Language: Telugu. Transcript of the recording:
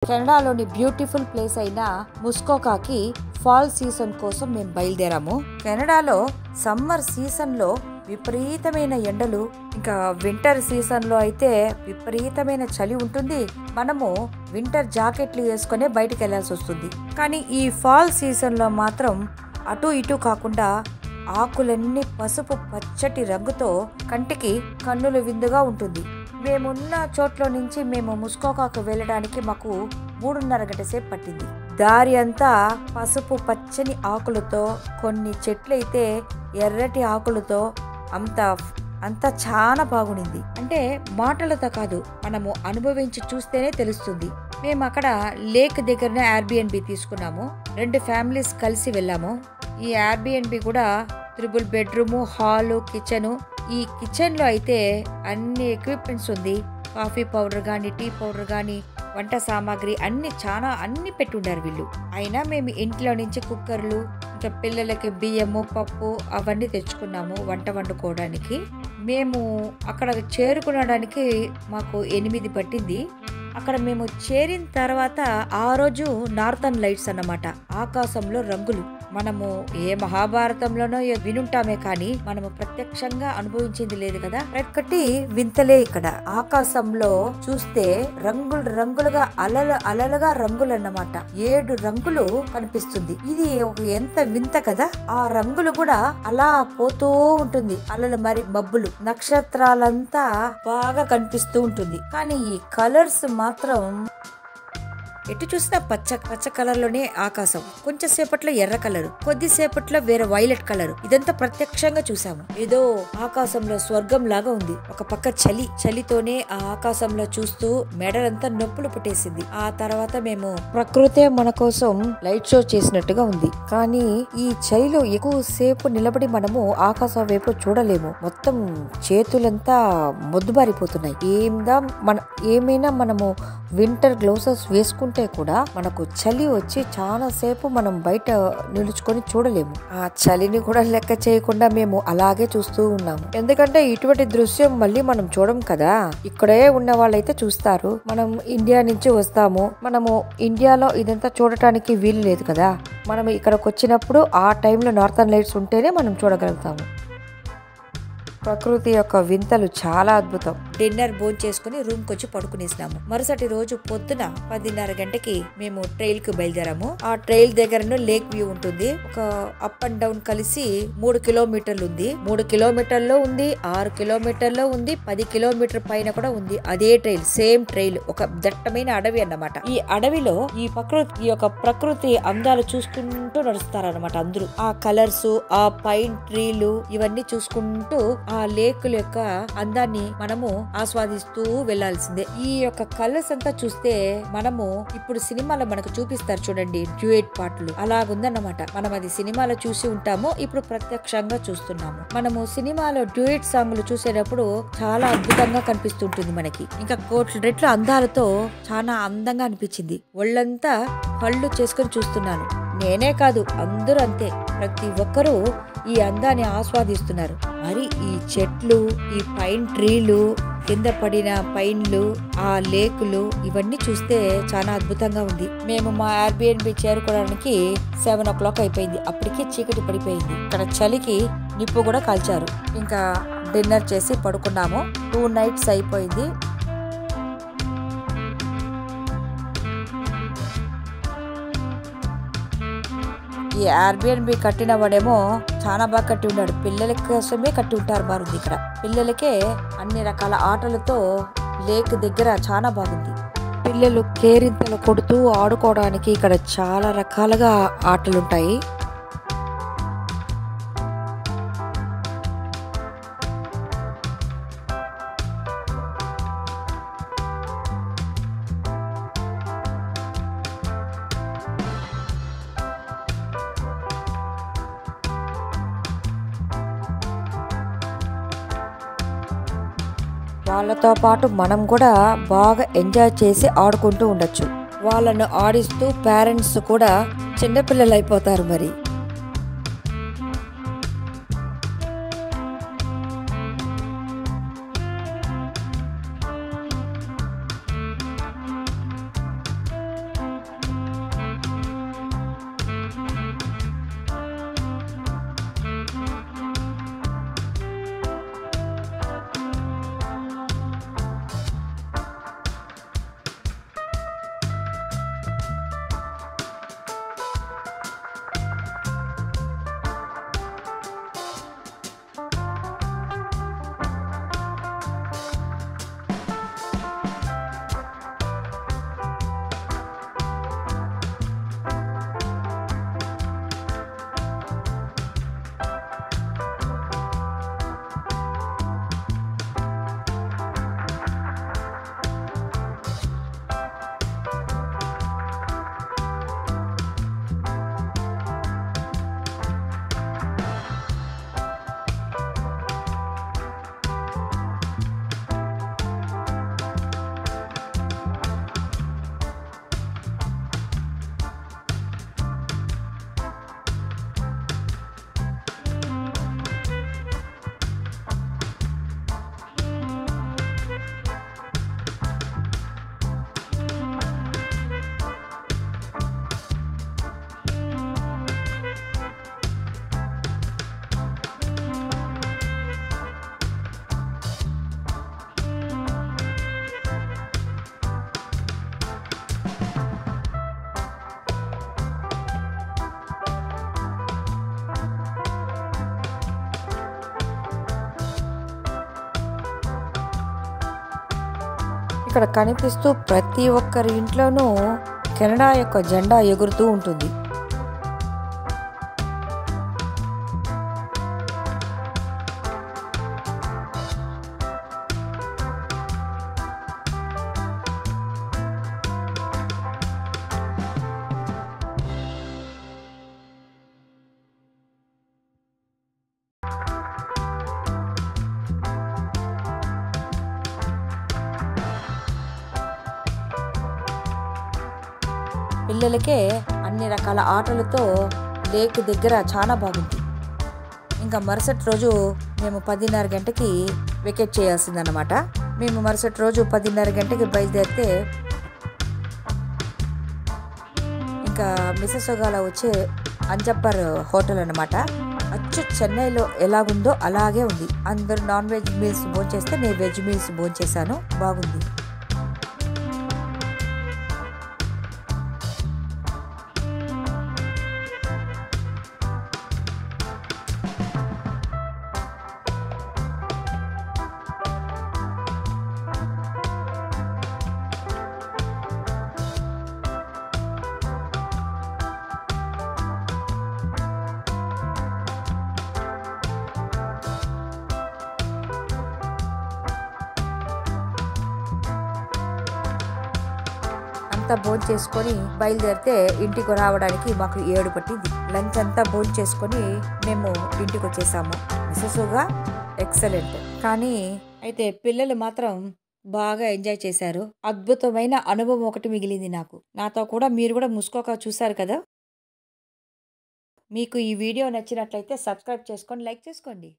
కెనడాలోని బ్యూటిఫుల్ ప్లేస్ అయిన ముస్కోకాకి ఫాల్ సీజన్ కోసం మేము బయలుదేరాము. కెనడాలో సమ్మర్ సీజన్ లో విపరీతమైన ఎండలు, ఇంకా వింటర్ సీజన్ లో అయితే విపరీతమైన చలి ఉంటుంది. మనము వింటర్ జాకెట్లు వేసుకునే బయటికి వెళ్లాల్సి వస్తుంది. కానీ ఈ ఫాల్ సీజన్ లో మాత్రం అటు ఇటు కాకుండా ఆకులన్నీ పసుపు పచ్చటి రంగుతో కంటికి కన్నుల విందుగా ఉంటుంది. మేమున్న చోట్ల నుంచి మేము ముస్కోకాకు వెళ్ళడానికి మాకు 3.5 గంట సేపు పట్టింది. దారి అంతా పసుపు పచ్చని ఆకులతో, కొన్ని చెట్లయితే ఎర్రటి ఆకులతో అంతా చాలా బాగుండింది. అంటే మాటలతో కాదు, మనము అనుభవించి చూస్తేనే తెలుస్తుంది. మేము అక్కడ లేక్ దగ్గరనే Airbnb తీసుకున్నాము. 2 ఫ్యామిలీస్ కలిసి వెళ్ళాము. ఈ Airbnb కూడా 3 బెడ్రూము, హాలు, కిచెను. ఈ కిచెన్ లో అయితే అన్ని ఎక్విప్మెంట్స్ ఉంది. కాఫీ పౌడర్ గాని, టీ పౌడర్ గాని, వంట సామాగ్రి అన్ని పెట్టుండారు వీళ్ళు. అయినా మేము ఇంట్లో నుంచి కుక్కర్లు, ఇంకా పిల్లలకి బియ్యము, పప్పు అవన్నీ తెచ్చుకున్నాము వంట వండుకోవడానికి. మేము అక్కడ చేరుకునడానికి మాకు 8 పట్టింది. అక్కడ మేము చేరిన తర్వాత ఆ రోజు నార్థన్ లైట్స్ అన్నమాట, ఆకాశంలో రంగులు. మనము ఏ మహాభారతంలోనో వినుంటామే కానీ మనము ప్రత్యక్షంగా అనుభవించింది లేదు కదా. ప్రక్కటి వింతలే ఇక్కడ. ఆకాశంలో చూస్తే రంగులుగా అలలుగా రంగులు అన్నమాట. 7 రంగులు కనిపిస్తుంది. ఇది ఒక ఎంత వింత కదా. ఆ రంగులు కూడా అలా పోతూ ఉంటుంది. అలలు మరి మబ్బులు, నక్షత్రాలంతా బాగా కనిపిస్తూ ఉంటుంది. కానీ ఈ కలర్స్ మాత్రం ఎటు చూసినా పచ్చ కలర్ లోనే ఆకాశం. కొంచెం సేపట్లో ఎర్ర కలర్, కొద్దిసేపట్లో వేరే వైలెట్ కలర్. ఇదంతా ప్రత్యక్షంగా చూసాము. ఏదో ఆకాశంలో స్వర్గం లాగా ఉంది. ఒక పక్క చలితోనే ఆ ఆకాశంలో చూస్తూ మెడలంతా నొప్పులు పుట్టేసింది. ఆ తర్వాత మేము ప్రకృతే మన కోసం లైట్ షో చేసినట్టుగా ఉంది. కానీ ఈ చలిలో ఎక్కువ సేపు నిలబడి మనము ఆకాశం వైపు చూడలేము. మొత్తం చేతులంతా మొద్దుబారిపోతున్నాయి. ఏమైనా మనము వింటర్ గ్లౌసెస్ వేసుకుంటే కూడా మనకు చలి వచ్చి చాలా సేపు మనం బయట నిలుచుకొని చూడలేము. ఆ చలిని కూడా లెక్క చేయకుండా మేము అలాగే చూస్తూ ఉన్నాము. ఎందుకంటే ఇటువంటి దృశ్యం మళ్ళీ మనం చూడం కదా. ఇక్కడే ఉన్న వాళ్ళైతే చూస్తారు. మనం ఇండియా నుంచి వస్తాము. మనము ఇండియాలో ఇదంతా చూడటానికి వీలు లేదు కదా. మనం ఇక్కడికి వచ్చినప్పుడు ఆ టైంలో నార్థన్ లైట్స్ ఉంటేనే మనం చూడగలుగుతాము. ప్రకృతి యొక్క వింతలు చాలా అద్భుతం. డిన్నర్ భోంచేసుకుని రూమ్ కొచ్చి పడుకునేసినాము. మరుసటి రోజు పొద్దున 10:30 గంటకి మేము ట్రైల్ కి బయలుదేరాము. ఆ ట్రైల్ దగ్గర లేక్ వ్యూ ఉంటుంది. ఒక అప్ అండ్ డౌన్ కలిసి 3 కిలోమీటర్లు ఉంది. 3 కిలోమీటర్లో ఉంది, 6 కిలోమీటర్లో ఉంది, 10 కిలోమీటర్ పైన కూడా ఉంది. అదే ట్రైల్, సేమ్ ట్రైల్. ఒక దట్టమైన అడవి అన్నమాట. ఈ అడవిలో ఈ ప్రకృతి అందాలు చూసుకుంటూ నడుస్తారన్నమాట అందరూ. ఆ కలర్స్, ఆ పైన్ ట్రీలు ఇవన్నీ చూసుకుంటూ ఆ లేకుల యొక్క అందాన్ని మనము ఆస్వాదిస్తూ వెళ్లాల్సిందే. ఈ యొక్క కలర్స్ అంతా చూస్తే మనము ఇప్పుడు సినిమాలో మనకు చూపిస్తారు చూడండి, డ్యూయెట్ పాటలు, అలాగుందన్నమాట. మనం అది సినిమాలో చూసి ఉంటాము, ఇప్పుడు ప్రత్యక్షంగా చూస్తున్నాము. మనము సినిమాలో డ్యూయెట్ సాంగ్లు చూసేటప్పుడు చాలా అద్భుతంగా కనిపిస్తుంటుంది మనకి. ఇంకా కోట్ల రెట్ల అందాలతో చాలా అందంగా అనిపించింది. ఒళ్ళంతా కళ్ళు చేసుకొని చూస్తున్నాను. నేనే కాదు, అందరూ అంతే. ప్రతి ఒక్కరూ ఈ అందాన్ని ఆస్వాదిస్తున్నారు. మరి ఈ చెట్లు, ఈ పైన్ ట్రీలు, కింద పడిన పైన్లు, ఆ లేకులు ఇవన్నీ చూస్తే చాలా అద్భుతంగా ఉంది. మేము మా Airbnb చేరుకోవడానికి 7 o'clock అయిపోయింది. అప్పటికే చీకటి పడిపోయింది. ఇక్కడ చలికి నిప్పు కూడా కాల్చారు. ఇంకా డిన్నర్ చేసి పడుకున్నాము. 2 nights అయిపోయింది. ఈ Airbnb కట్టిన వాడేమో చాలా బాగా కట్టి ఉన్నాడు. పిల్లల కోసమే కట్టి ఉంటారు బాగుంది. ఇక్కడ పిల్లలకే అన్ని రకాల ఆటలతో లేక్ దగ్గర చాలా బాగుంది. పిల్లలు కేరింతలు కొడుతూ ఆడుకోవడానికి ఇక్కడ చాలా రకాలుగా ఆటలుంటాయి. వాళ్ళతో పాటు మనం కూడా బాగా ఎంజాయ్ చేసి ఆడుకుంటూ ఉండొచ్చు. వాళ్ళను ఆడిస్తూ పేరెంట్స్ కూడా చిన్నపిల్లలు అయిపోతారు మరి. ఇక్కడ కనిపిస్తూ ప్రతి ఒక్కరి ఇంట్లోనూ కెనడా యొక్క జెండా ఎగురుతూ ఉంటుంది. పిల్లలకే అన్ని రకాల ఆటలతో లేక్ దగ్గర చాలా బాగుంది. ఇంకా మరుసటి రోజు మేము 10:30 గంటకి వెకేట్ చేయాల్సిందన్నమాట. మేము మరుసటి రోజు 10:30 గంటకి బయలుదేరితే ఇంకా మిసెసోగాలో వచ్చే అంజప్పర్ హోటల్ అన్నమాట. అచ్చు చెన్నైలో ఎలాగుందో అలాగే ఉంది. అందరూ నాన్ వెజ్ మీల్స్ భోంచేస్తే నేను వెజ్ మీల్స్ భోంచేసాను. బాగుంది. అంతా భోజనం చేసుకొని బయలుదేరితే ఇంటికి రావడానికి మాకు 7 పట్టింది. లంచ్ అంతా భోజనం చేసుకొని మేము ఇంటికి వచ్చేసాము. మిసెసోగా ఎక్సలెంట్. కానీ అయితే పిల్లలు మాత్రం బాగా ఎంజాయ్ చేశారు. అద్భుతమైన అనుభవం ఒకటి మిగిలింది నాకు. నాతో కూడా మీరు కూడా ముస్కోకా చూశారు కదా. మీకు ఈ వీడియో నచ్చినట్లయితే సబ్స్క్రైబ్ చేసుకొని లైక్ చేసుకోండి.